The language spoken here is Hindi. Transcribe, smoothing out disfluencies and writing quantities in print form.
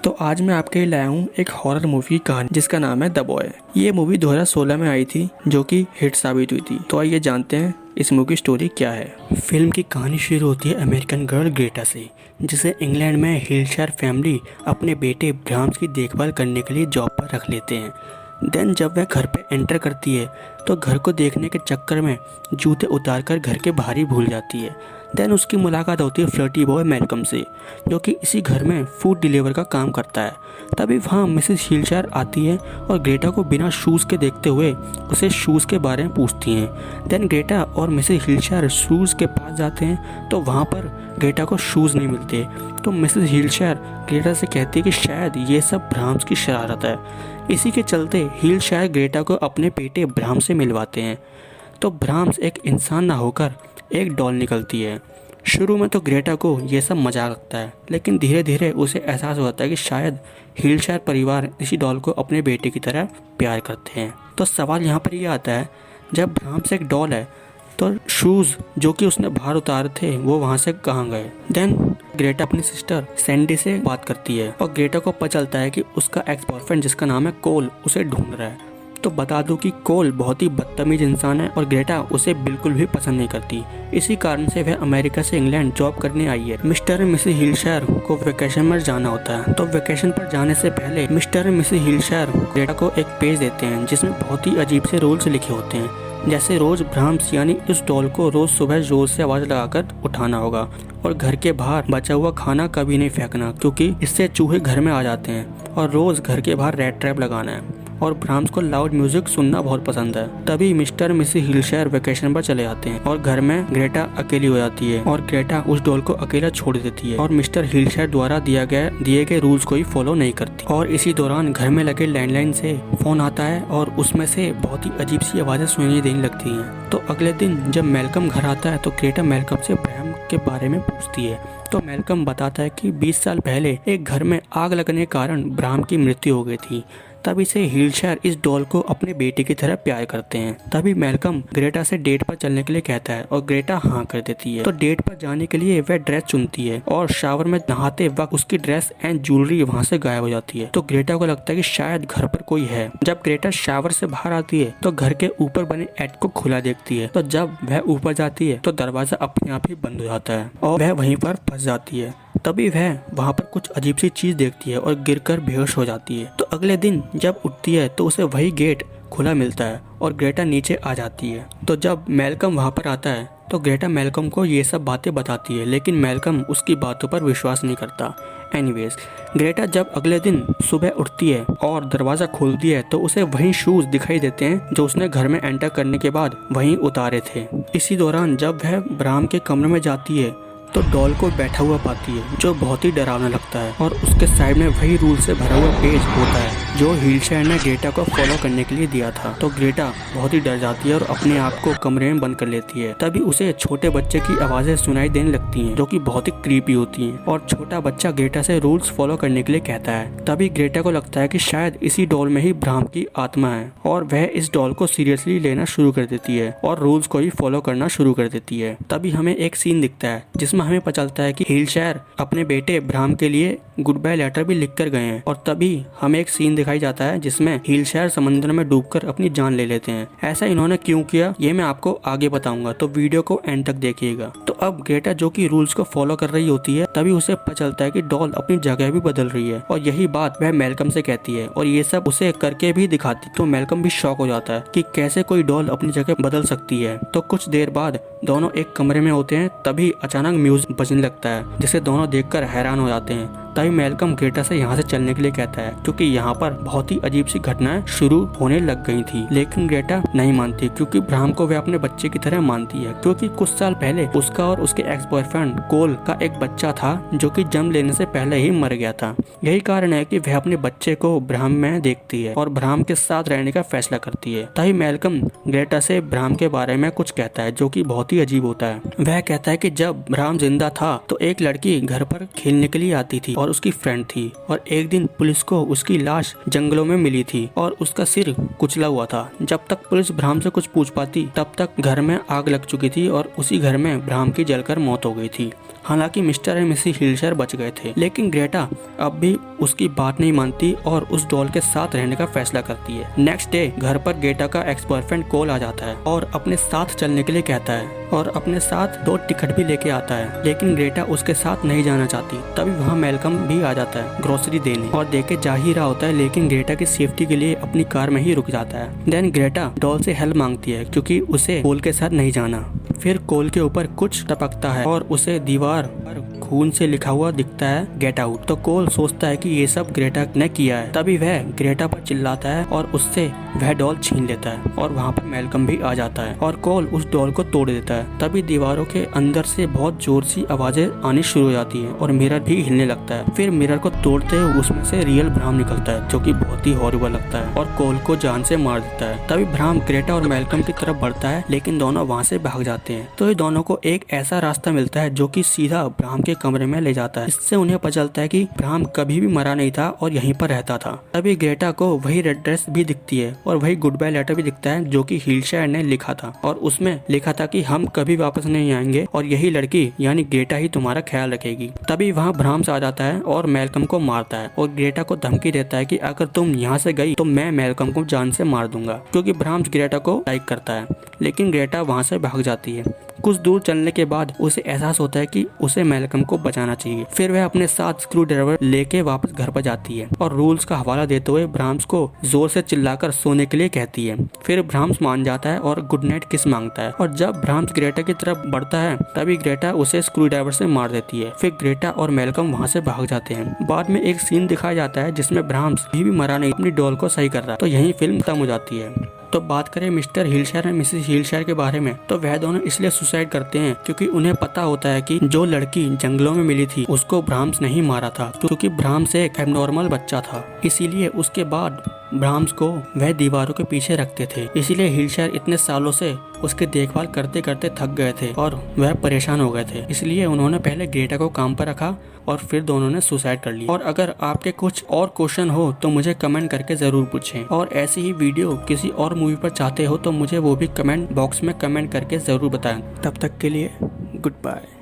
तो आज मैं आपके लिए लाया हूँ एक हॉरर मूवी की कहानी जिसका नाम है द बॉय। ये मूवी 2016 में आई थी जो कि हिट साबित हुई थी। तो आइए जानते हैं इस मूवी की स्टोरी क्या है। फिल्म की कहानी शुरू होती है अमेरिकन गर्ल ग्रेटा से, जिसे इंग्लैंड में हिलशायर फैमिली अपने बेटे ब्राह्म्स की देखभाल करने के लिए जॉब पर रख लेते हैं। देन जब वह घर पे एंटर करती है तो घर को देखने के चक्कर में जूते उतारकर घर के बाहर ही भूल जाती है। देन उसकी मुलाकात होती है फ्लर्टी बॉय मैल्कम से, जो कि इसी घर में फूड डिलीवर का काम करता है। तभी वहाँ मिसेस हिलशायर आती है और ग्रेटा को बिना शूज़ के देखते हुए उसे शूज़ के बारे में पूछती हैं। देन ग्रेटा और मिसेस हिलशायर शूज़ के पास जाते हैं तो वहाँ पर ग्रेटा को शूज़ नहीं मिलते। तो मिसेस हिलशायर ग्रेटा से कहती है कि शायद ये सब ब्राह्म्स की शरारत है। इसी के चलते हिलशायर ग्रेटा को अपने बेटे ब्राह्म्स से मिलवाते हैं। तो ब्राह्म्स एक इंसान ना होकर एक डॉल निकलती है। शुरू में तो ग्रेटा को ये सब मजाक लगता है, लेकिन धीरे धीरे उसे एहसास होता है कि शायद हिलशायर परिवार इसी डॉल को अपने बेटे की तरह प्यार करते हैं। तो सवाल यहाँ पर यह आता है, जब ब्राह्म्स एक डॉल है तो शूज़ जो कि उसने बाहर उतारे थे वो वहाँ से कहाँ गए। देन ग्रेटा अपनी सिस्टर सैंडी से बात करती है और ग्रेटा को पता चलता है कि उसका एक्स बॉयफ्रेंड जिसका नाम है कोल उसे ढूंढ रहा है। तो बता दूं कि कोल बहुत ही बदतमीज इंसान है और ग्रेटा उसे बिल्कुल भी पसंद नहीं करती। इसी कारण से वह अमेरिका से इंग्लैंड जॉब करने आई है। मिस्टर और मिसेस हिलशायर को वेकेशन में जाना होता है। तो वेकेशन पर जाने से पहले मिस्टर और मिसेस हिलशायर ग्रेटा को एक पेज देते हैं जिसमें बहुत ही अजीब से रूल्स लिखे होते हैं, जैसे रोज ब्राह्म्स यानी इस डॉल को रोज सुबह जोर से आवाज लगाकर उठाना होगा और घर के बाहर बचा हुआ खाना कभी नहीं फेंकना क्योंकि इससे चूहे घर में आ जाते हैं, और रोज घर के बाहर रेड ट्रैप लगाना है। और ब्राह्म्स को लाउड म्यूजिक सुनना बहुत पसंद है। तभी मिस्टर मिसेस हिलशायर वेकेशन पर चले जाते हैं और घर में ग्रेटा अकेली हो जाती है और ग्रेटा उस डॉल को अकेला छोड़ देती है और मिस्टर हिलशायर द्वारा दिए गए रूल्स को ही फॉलो नहीं करती। और इसी दौरान घर में लगे लैंडलाइन से फोन आता है और उसमें से बहुत ही अजीब सी आवाजें सुनाई देने लगती हैं। तो अगले दिन जब मैल्कम घर आता है तो ग्रेटा मैल्कम से ब्राह्म के बारे में पूछती है। तो मैल्कम बताता है कि 20 साल पहले एक घर में आग लगने के कारण ब्राह्म की मृत्यु हो गई थी। तभी से हिलशायर इस डॉल को अपने बेटे की तरह प्यार करते हैं। तभी मैल्कम ग्रेटा से डेट पर चलने के लिए कहता है और ग्रेटा हाँ कर देती है। तो डेट पर जाने के लिए वह ड्रेस चुनती है और शावर में नहाते वक्त उसकी ड्रेस एंड ज्वेलरी वहाँ से गायब हो जाती है। तो ग्रेटा को लगता है कि शायद घर पर कोई है। जब ग्रेटा शावर से बाहर आती है तो घर के ऊपर बने एट को खुला देखती है। तो जब वह ऊपर जाती है तो दरवाजा अपने आप ही बंद हो जाता है और वह वहीं पर फंस जाती है। तभी वह वहाँ पर कुछ अजीब सी चीज देखती है और गिरकर बेहोश हो जाती है। तो अगले दिन जब उठती है तो उसे वही गेट खुला मिलता है और ग्रेटा नीचे आ जाती है। तो जब मैल्कम वहाँ पर आता है तो ग्रेटा मैल्कम को ये सब बातें बताती है, लेकिन मैल्कम उसकी बातों पर विश्वास नहीं करता। एनीवेज ग्रेटा जब अगले दिन सुबह उठती है और दरवाज़ा खोलती है तो उसे वही शूज़ दिखाई देते हैं जो उसने घर में एंटर करने के बाद वहीं उतारे थे। इसी दौरान जब वह ब्राह्म के कमरे में जाती है तो डॉल को बैठा हुआ पाती है जो बहुत ही डरावना लगता है और उसके साइड में वही रूल से भरा हुआ पेज होता है जो हिलशायर ने ग्रेटा को फॉलो करने के लिए दिया था। तो ग्रेटा बहुत ही डर जाती है और अपने आप को कमरे में बंद कर लेती है। तभी उसे छोटे बच्चे की आवाजें सुनाई देने लगती हैं जो कि बहुत ही क्रीपी होती हैं और छोटा बच्चा ग्रेटा से रूल्स फॉलो करने के लिए कहता है। तभी ग्रेटा को लगता है कि शायद इसी डॉल में ही ब्राह्म की आत्मा है और वह इस डॉल को सीरियसली लेना शुरू कर देती है और रूल्स को ही फॉलो करना शुरू कर देती है। तभी हमें एक सीन दिखता है जिसमें हमें पता चलता है कि हिलशायर अपने बेटे ब्राह्म के लिए गुड बाय लेटर भी लिख कर गए हैं। और तभी हमें एक सीन दिखाई जाता है जिसमें हिलशायर समंदर में डूबकर अपनी जान ले लेते हैं। ऐसा इन्होंने क्यों किया ये मैं आपको आगे बताऊंगा, तो वीडियो को एंड तक देखिएगा। तो अब ग्रेटा जो कि रूल्स को फॉलो कर रही होती है तभी उसे पता चलता है कि डॉल अपनी जगह भी बदल रही है और यही बात वह मैल्कम से कहती है और ये सब उसे करके भी दिखाती। तो मैल्कम भी शॉक हो जाता है कि कैसे कोई डॉल अपनी जगह बदल सकती है। तो कुछ देर बाद दोनों एक कमरे में होते हैं, तभी अचानक म्यूजिक बजने लगता है जिसे दोनों देखकर हैरान हो जाते हैं। तभी मैल्कम ग्रेटा से यहाँ से चलने के लिए कहता है क्योंकि यहाँ पर बहुत ही अजीब सी घटनाएं शुरू होने लग गई थी। लेकिन ग्रेटा नहीं मानती क्योंकि ब्राह्म को वह अपने बच्चे की तरह मानती है, क्योंकि कुछ साल पहले उसका और उसके एक्स बॉयफ्रेंड कोल का एक बच्चा था जो कि जन्म लेने से पहले ही मर गया था। यही कारण है कि वह अपने बच्चे को ब्राह्म में देखती है और ब्राह्म के साथ रहने का फैसला करती है। तभी मैल्कम ग्रेटा से ब्राह्म के बारे में कुछ कहता है जो कि बहुत ही अजीब होता है। वह कहता है कि जब ब्राह्म जिंदा था तो एक लड़की घर पर खेलने के लिए आती थी और उसकी फ्रेंड थी और एक दिन पुलिस को उसकी लाश जंगलों में मिली थी और उसका सिर कुचला हुआ था। जब तक पुलिस ब्राह्म से कुछ पूछ पाती तब तक घर में आग लग चुकी थी और उसी घर में ब्राह्म की जलकर मौत हो गई थी। हालांकि मिस्टर एंड मिसेस हिलशायर बच गए थे, लेकिन ग्रेटा अब भी उसकी बात नहीं मानती और उस डॉल के साथ रहने का फैसला करती है। नेक्स्ट डे घर पर ग्रेटा का एक्स बॉयफ्रेंड कोल आ जाता है और अपने साथ चलने के लिए कहता है और अपने साथ 2 टिकट भी लेके आता है, लेकिन ग्रेटा उसके साथ नहीं जाना चाहती। तभी वहाँ मैल्कम भी आ जाता है ग्रोसरी देने और देके जा ही रहा होता है, लेकिन ग्रेटा की सेफ्टी के लिए अपनी कार में ही रुक जाता है। देन ग्रेटा डॉल से हेल्प मांगती है क्योंकि उसे कोल के साथ नहीं जाना। फिर कोल के ऊपर कुछ टपकता है और उसे दीवार पर खून से लिखा हुआ दिखता है गेट आउट। तो कोल सोचता है कि ये सब ग्रेटा ने किया है। तभी वह ग्रेटा पर चिल्लाता है और उससे वह डॉल छीन लेता है और वहाँ पर मैल्कम भी आ जाता है और कोल उस डॉल को तोड़ देता है। तभी दीवारों के अंदर से बहुत जोर सी आवाजें आनी शुरू हो जाती है और मिरर भी हिलने लगता है। फिर मिरर को तोड़ते हुए उसमें से रियल ब्राह्म निकलता है जो कि बहुत ही हॉरिबल लगता है और कोल को जान से मार देता है। तभी ब्राह्म ग्रेटा और मैल्कम की तरफ बढ़ता है, लेकिन दोनों वहाँ से भाग जाते हैं। तो ये दोनों को एक ऐसा रास्ता मिलता है जो कि सीधा ब्राह्म के कमरे में ले जाता है। इससे उन्हें पता चलता है कि ब्राह्म कभी भी मरा नहीं था और यहीं पर रहता था। तभी ग्रेटा को वही रेड ड्रेस भी दिखती है और वही गुड बाय लेटर भी दिखता है जो कि हिलशायर ने लिखा था और उसमें लिखा था कि हम कभी वापस नहीं आएंगे और यही लड़की यानी ग्रेटा ही तुम्हारा ख्याल रखेगी। तभी वहाँ ब्राह्म्स आ जाता है और मैल्कम को मारता है और ग्रेटा को धमकी देता है कि अगर तुम यहाँ से गई तो मैं मैल्कम को जान से मार दूंगा, क्योंकि ब्राह्म्स ग्रेटा को लाइक करता है। लेकिन ग्रेटा वहाँ से भाग जाती है। कुछ दूर चलने के बाद उसे एहसास होता है कि उसे मैल्कम को बचाना चाहिए। फिर वह अपने साथ स्क्रू ड्राइवर लेके वापस घर पर जाती है और रूल्स का हवाला देते हुए ब्राह्म्स को जोर से चिल्लाकर सोने के लिए कहती है। फिर ब्राह्म्स मान जाता है और गुड नाइट किस मांगता है और जब ब्राह्म्स ग्रेटा की तरफ बढ़ता है तभी ग्रेटा उसे स्क्रू ड्राइवर से मार देती है। फिर ग्रेटा और मैल्कम वहाँ से भाग जाते हैं। बाद में एक सीन दिखाया जाता है जिसमें ब्राह्म्स भी मरा नहीं, अपनी डॉल को सही कर रहा है। तो यही फिल्म खत्म हो जाती है। तो बात करें मिस्टर हिलशायर और मिसेस हिलशायर के बारे में, तो वह दोनों इसलिए सुसाइड करते हैं क्योंकि उन्हें पता होता है कि जो लड़की जंगलों में मिली थी उसको ब्राह्म्स नहीं मारा था, क्योंकि ब्राह्म्स एक एबनॉर्मल बच्चा था। इसीलिए उसके बाद ब्राह्म्स को वह दीवारों के पीछे रखते थे। इसीलिए हिलशायर इतने सालों से उसके देखभाल करते करते थक गए थे और वह परेशान हो गए थे। इसलिए उन्होंने पहले ग्रेटा को काम पर रखा और फिर दोनों ने सुसाइड कर लिया। और अगर आपके कुछ और क्वेश्चन हो तो मुझे कमेंट करके जरूर पूछें, और ऐसी ही वीडियो किसी और मूवी पर चाहते हो तो मुझे वो भी कमेंट बॉक्स में कमेंट करके जरूर बताएं। तब तक के लिए गुड बाय।